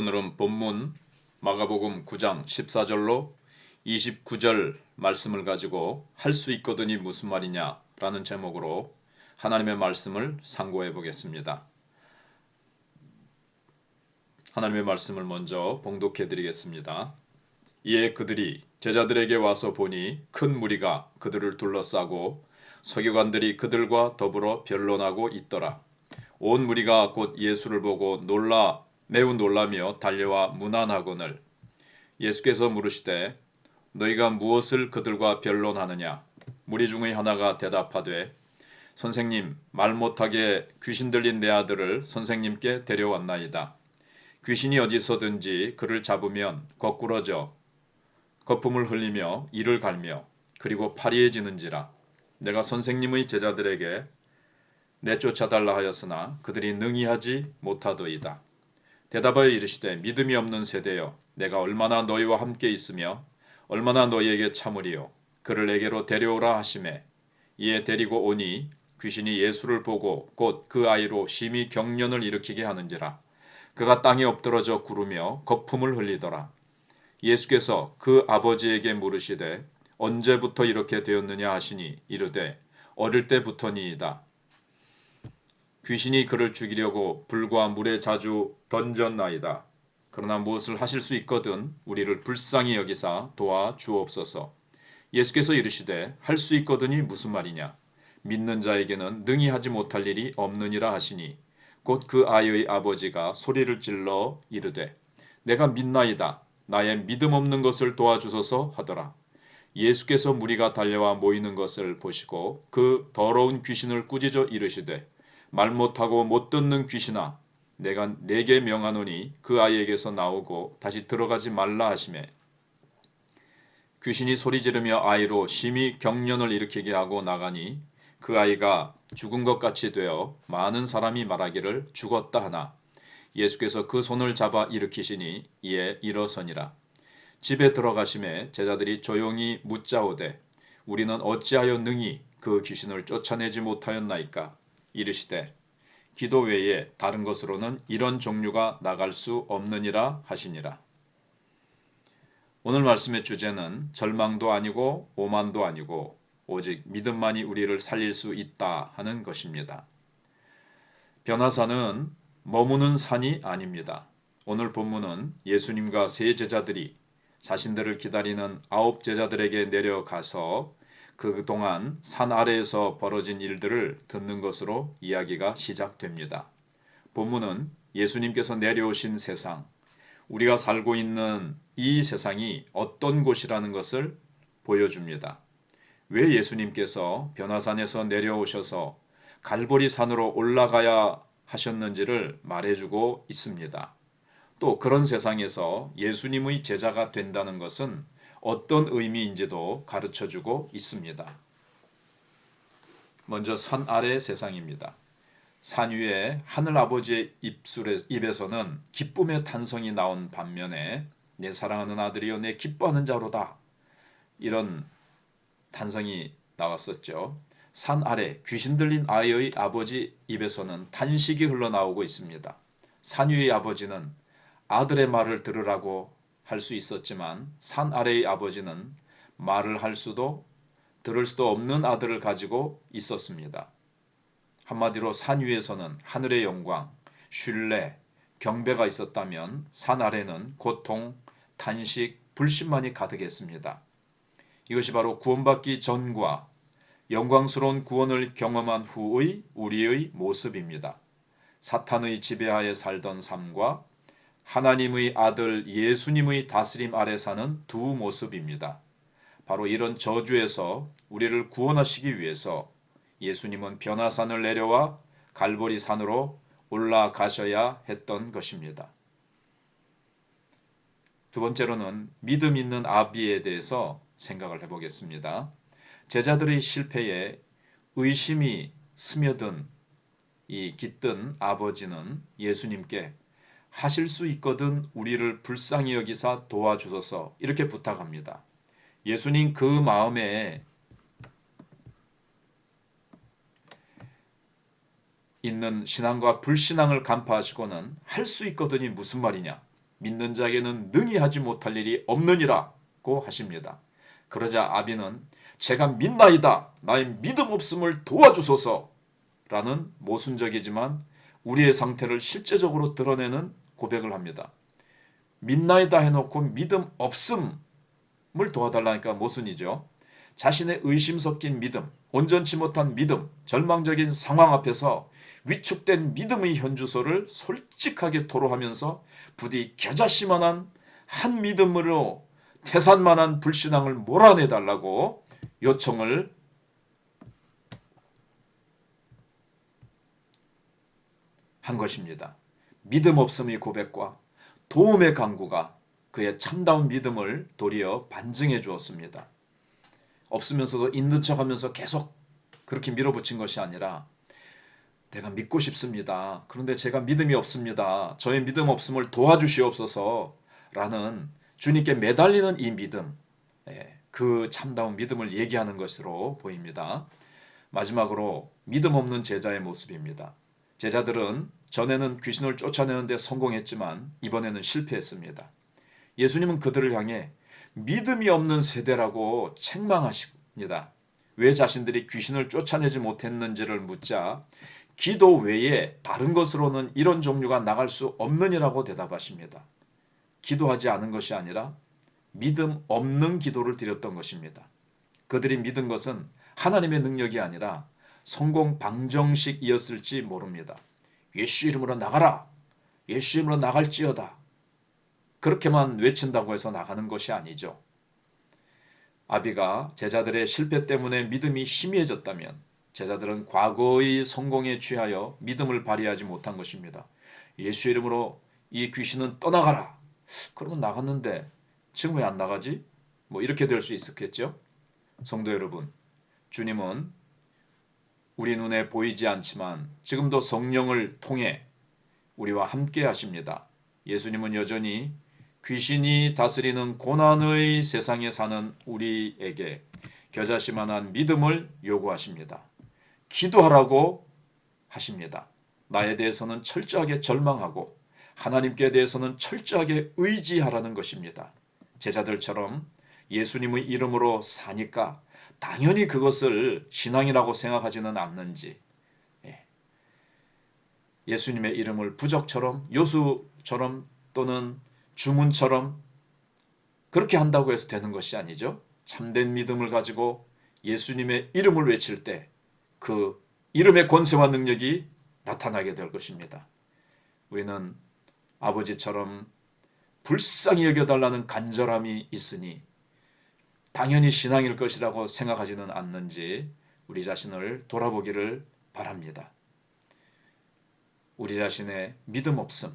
오늘은 본문 마가복음 9장 14절로 29절 말씀을 가지고 할 수 있거든이 무슨 말이냐 라는 제목으로 하나님의 말씀을 상고해 보겠습니다. 하나님의 말씀을 먼저 봉독해 드리겠습니다. 이에 그들이 제자들에게 와서 보니 큰 무리가 그들을 둘러싸고 서기관들이 그들과 더불어 변론하고 있더라. 온 무리가 곧 예수를 보고 매우 놀라며 달려와 문안하거늘 예수께서 물으시되 너희가 무엇을 그들과 변론하느냐. 무리 중의 하나가 대답하되 선생님, 말 못하게 귀신 들린 내 아들을 선생님께 데려왔나이다. 귀신이 어디서든지 그를 잡으면 거꾸러져 거품을 흘리며 이를 갈며 그리고 파리해지는지라. 내가 선생님의 제자들에게 내쫓아달라 하였으나 그들이 능히 하지 못하더이다. 대답하여 이르시되 믿음이 없는 세대여, 내가 얼마나 너희와 함께 있으며 얼마나 너희에게 참으리요. 그를 내게로 데려오라 하시매 이에 데리고 오니 귀신이 예수를 보고 곧 그 아이로 심히 경련을 일으키게 하는지라. 그가 땅에 엎드러져 구르며 거품을 흘리더라. 예수께서 그 아버지에게 물으시되 언제부터 이렇게 되었느냐 하시니 이르되 어릴 때부터니이다. 귀신이 그를 죽이려고 불과 물에 자주 던졌나이다. 그러나 무엇을 하실 수 있거든 우리를 불쌍히 여기사 도와 주옵소서. 예수께서 이르시되 할 수 있거든이 무슨 말이냐. 믿는 자에게는 능히 하지 못할 일이 없느니라 하시니 곧 그 아이의 아버지가 소리를 질러 이르되 내가 믿나이다. 나의 믿음 없는 것을 도와주소서 하더라. 예수께서 무리가 달려와 모이는 것을 보시고 그 더러운 귀신을 꾸짖어 이르시되 말 못하고 못 듣는 귀신아, 내가 네게 명하노니 그 아이에게서 나오고 다시 들어가지 말라 하시매 귀신이 소리 지르며 아이로 심히 경련을 일으키게 하고 나가니 그 아이가 죽은 것 같이 되어 많은 사람이 말하기를 죽었다 하나 예수께서 그 손을 잡아 일으키시니 이에 일어서니라. 집에 들어가심에 제자들이 조용히 묻자오되 우리는 어찌하여 능히 그 귀신을 쫓아내지 못하였나이까. 이르시되 기도 외에 다른 것으로는 이런 종류가 나갈 수 없느니라 하시니라. 오늘 말씀의 주제는 절망도 아니고 오만도 아니고 오직 믿음만이 우리를 살릴 수 있다 하는 것입니다. 변화산은 머무는 산이 아닙니다. 오늘 본문은 예수님과 세 제자들이 자신들을 기다리는 9 제자들에게 내려가서 그동안 산 아래에서 벌어진 일들을 듣는 것으로 이야기가 시작됩니다. 본문은 예수님께서 내려오신 세상, 우리가 살고 있는 이 세상이 어떤 곳이라는 것을 보여줍니다. 왜 예수님께서 변화산에서 내려오셔서 갈보리 산으로 올라가야 하셨는지를 말해주고 있습니다. 또 그런 세상에서 예수님의 제자가 된다는 것은 어떤 의미인지도 가르쳐주고 있습니다. 먼저 산 아래 세상입니다. 산 위에 하늘아버지의 입에서는 기쁨의 탄성이 나온 반면에 내 사랑하는 아들이여 내 기뻐하는 자로다. 이런 탄성이 나왔었죠. 산 아래 귀신 들린 아이의 아버지 입에서는 탄식이 흘러나오고 있습니다. 산 위의 아버지는 아들의 말을 들으라고 할 수 있었지만 산 아래의 아버지는 말을 할 수도 들을 수도 없는 아들을 가지고 있었습니다. 한마디로 산 위에서는 하늘의 영광, 신뢰, 경배가 있었다면 산 아래는 고통, 탄식, 불신만이 가득했습니다. 이것이 바로 구원받기 전과 영광스러운 구원을 경험한 후의 우리의 모습입니다. 사탄의 지배하에 살던 삶과 하나님의 아들 예수님의 다스림 아래 사는 두 모습입니다. 바로 이런 저주에서 우리를 구원하시기 위해서 예수님은 변화산을 내려와 갈보리 산으로 올라가셔야 했던 것입니다. 두 번째로는 믿음 있는 아비에 대해서 생각을 해보겠습니다. 제자들의 실패에 의심이 스며든 이 깃든 아버지는 예수님께 하실 수 있거든 우리를 불쌍히 여기사 도와주소서 이렇게 부탁합니다. 예수님 그 마음에 있는 신앙과 불신앙을 간파하시고는 할 수 있거든이 무슨 말이냐. 믿는 자에게는 능히 하지 못할 일이 없느니라고 하십니다. 그러자 아비는 제가 믿나이다. 나의 믿음 없음을 도와주소서 라는 모순적이지만 우리의 상태를 실제적으로 드러내는 고백을 합니다. 믿나이다 해놓고 믿음 없음을 도와달라니까 모순이죠. 자신의 의심 섞인 믿음, 온전치 못한 믿음, 절망적인 상황 앞에서 위축된 믿음의 현주소를 솔직하게 토로하면서 부디 겨자씨만한 한 믿음으로 태산만한 불신앙을 몰아내달라고 요청을 한 것입니다. 믿음 없음의 고백과 도움의 강구가 그의 참다운 믿음을 도리어 반증해 주었습니다. 없으면서도 있는 척하면서 계속 그렇게 밀어붙인 것이 아니라 내가 믿고 싶습니다. 그런데 제가 믿음이 없습니다. 저의 믿음 없음을 도와주시옵소서 라는 주님께 매달리는 이 믿음, 그 참다운 믿음을 얘기하는 것으로 보입니다. 마지막으로 믿음 없는 제자의 모습입니다. 제자들은 전에는 귀신을 쫓아내는데 성공했지만 이번에는 실패했습니다. 예수님은 그들을 향해 믿음이 없는 세대라고 책망하십니다. 왜 자신들이 귀신을 쫓아내지 못했는지를 묻자 기도 외에 다른 것으로는 이런 종류가 나갈 수 없느니라고 대답하십니다. 기도하지 않은 것이 아니라 믿음 없는 기도를 드렸던 것입니다. 그들이 믿은 것은 하나님의 능력이 아니라 성공 방정식이었을지 모릅니다. 예수 이름으로 나가라. 예수 이름으로 나갈지어다. 그렇게만 외친다고 해서 나가는 것이 아니죠. 아비가 제자들의 실패 때문에 믿음이 희미해졌다면 제자들은 과거의 성공에 취하여 믿음을 발휘하지 못한 것입니다. 예수 이름으로 이 귀신은 떠나가라. 그러면 나갔는데 지금 왜 안 나가지? 이렇게 될 수 있었겠죠. 성도 여러분, 주님은 우리 눈에 보이지 않지만 지금도 성령을 통해 우리와 함께 하십니다. 예수님은 여전히 귀신이 다스리는 고난의 세상에 사는 우리에게 겨자씨만한 믿음을 요구하십니다. 기도하라고 하십니다. 나에 대해서는 철저하게 절망하고 하나님께 대해서는 철저하게 의지하라는 것입니다. 제자들처럼 예수님의 이름으로 사니까 당연히 그것을 신앙이라고 생각하지는 않는지, 예수님의 이름을 부적처럼 요수처럼 또는 주문처럼 그렇게 한다고 해서 되는 것이 아니죠. 참된 믿음을 가지고 예수님의 이름을 외칠 때 그 이름의 권세와 능력이 나타나게 될 것입니다. 우리는 아버지처럼 불쌍히 여겨달라는 간절함이 있으니 당연히 신앙일 것이라고 생각하지는 않는지 우리 자신을 돌아보기를 바랍니다. 우리 자신의 믿음 없음,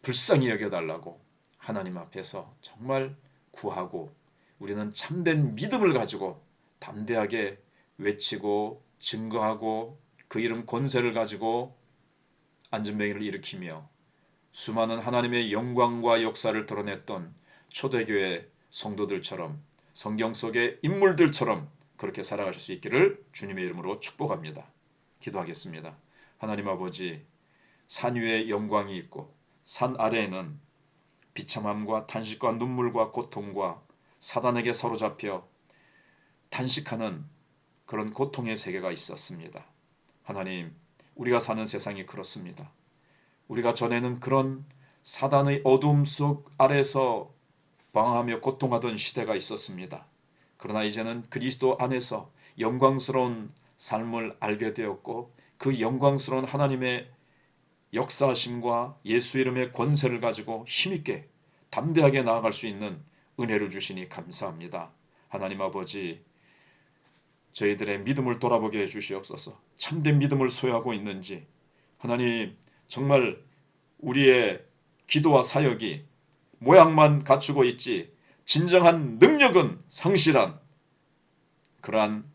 불쌍히 여겨달라고 하나님 앞에서 정말 구하고 우리는 참된 믿음을 가지고 담대하게 외치고 증거하고 그 이름 권세를 가지고 안진뱅이를 일으키며 수많은 하나님의 영광과 역사를 드러냈던 초대교회 성도들처럼 성경 속의 인물들처럼 그렇게 살아가실 수 있기를 주님의 이름으로 축복합니다. 기도하겠습니다. 하나님 아버지, 산 위에 영광이 있고 산 아래에는 비참함과 탄식과 눈물과 고통과 사단에게 사로잡혀 탄식하는 그런 고통의 세계가 있었습니다. 하나님, 우리가 사는 세상이 그렇습니다. 우리가 전에는 그런 사단의 어둠 속 아래서 방황하며 고통하던 시대가 있었습니다. 그러나 이제는 그리스도 안에서 영광스러운 삶을 알게 되었고 그 영광스러운 하나님의 역사하심과 예수 이름의 권세를 가지고 힘있게 담대하게 나아갈 수 있는 은혜를 주시니 감사합니다. 하나님 아버지, 저희들의 믿음을 돌아보게 해주시옵소서. 참된 믿음을 소유하고 있는지, 하나님 정말 우리의 기도와 사역이 모양만 갖추고 있지 진정한 능력은 상실한 그러한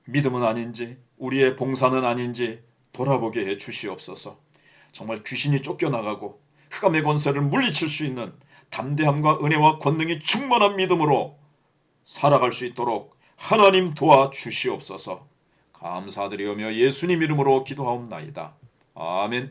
믿음은 아닌지 우리의 봉사는 아닌지 돌아보게 해 주시옵소서. 정말 귀신이 쫓겨나가고 흑암의 권세를 물리칠 수 있는 담대함과 은혜와 권능이 충만한 믿음으로 살아갈 수 있도록 하나님 도와주시옵소서. 감사드리오며 예수님 이름으로 기도하옵나이다. 아멘.